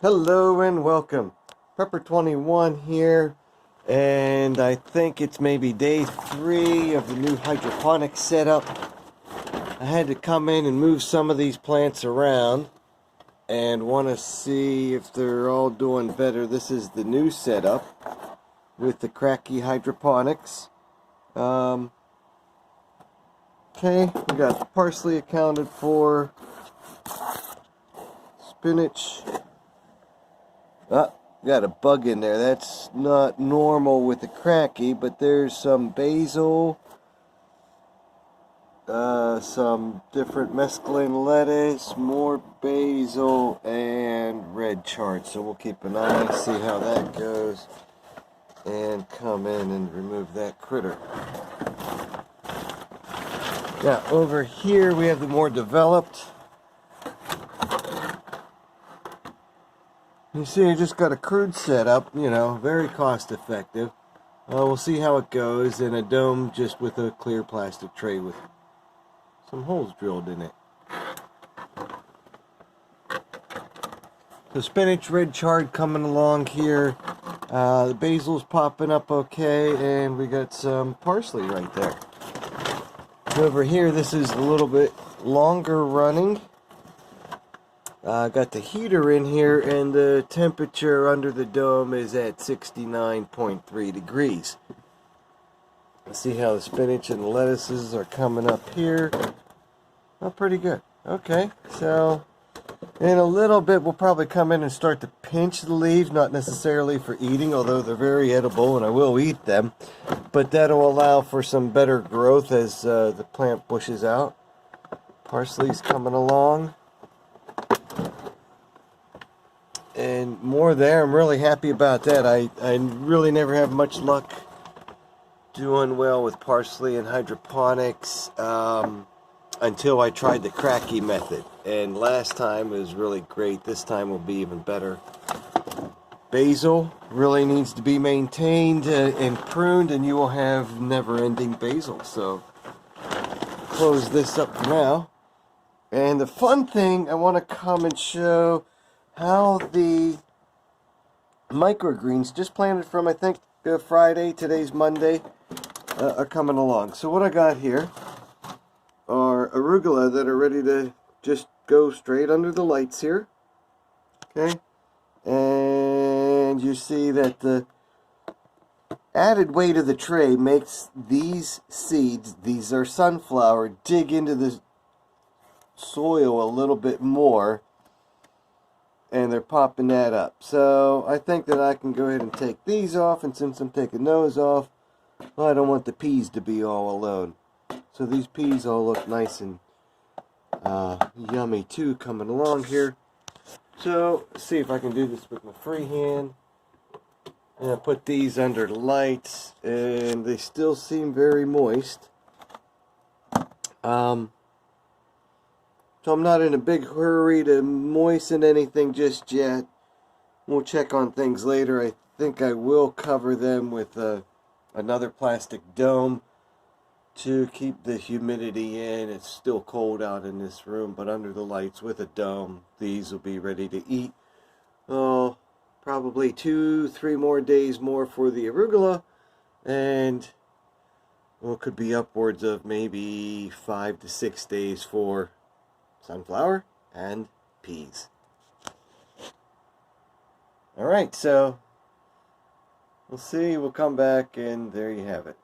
Hello and welcome. Prepper 21 here, and I think it's maybe day 3 of the new hydroponic setup. I had to come in and move some of these plants around and want to see if they're all doing better. This is the new setup with the cracky hydroponics. Okay, we got parsley accounted for, spinach. Got a bug in there. That's not normal with the cracky, but there's some basil, some different mesclun lettuce, more basil, and red chard. So we'll keep an eye, see how that goes, and come in and remove that critter. Now over here we have the more developed. You see, I just got a crude setup, very cost effective. We'll see how it goes in a dome just with a clear plastic tray with some holes drilled in it. The spinach, red chard coming along here. The basil's popping up okay, and we got some parsley right there. Over here, this is a little bit longer running. Got the heater in here, and the temperature under the dome is at 69.3 degrees. Let's see how the spinach and the lettuces are coming up here. Oh, pretty good. Okay, so in a little bit we'll probably come in and start to pinch the leaves, not necessarily for eating, although they're very edible and I will eat them, but that'll allow for some better growth as the plant bushes out. Parsley's coming along. And more there. I'm really happy about that. I really never have much luck doing well with parsley and hydroponics until I tried the cracky method. And last time was really great. This time will be even better. Basil really needs to be maintained and pruned, and you will have never-ending basil. So close this up for now. And the fun thing, I want to come and show how the microgreens, just planted from I think Friday, today's Monday, are coming along. So what I got here are arugula that are ready to just go straight under the lights here. Okay, and you see that the added weight of the tray makes these seeds, these are sunflower, dig into the soil a little bit more, and they're popping that up. So I think that I can go ahead and take these off, and since I'm taking those off, well, I don't want the peas to be all alone. So these peas all look nice and yummy too coming along here. So let's see if I can do this with my free hand. And I put these under the lights, and they still seem very moist. So I'm not in a big hurry to moisten anything just yet. We'll check on things later. I think I will cover them with another plastic dome to keep the humidity in. It's still cold out in this room, but under the lights with a dome, these will be ready to eat. Oh, probably 2-3 more days more for the arugula, and well, it could be upwards of maybe 5 to 6 days for sunflower and peas. Alright, so we'll see, we'll come back, and there you have it.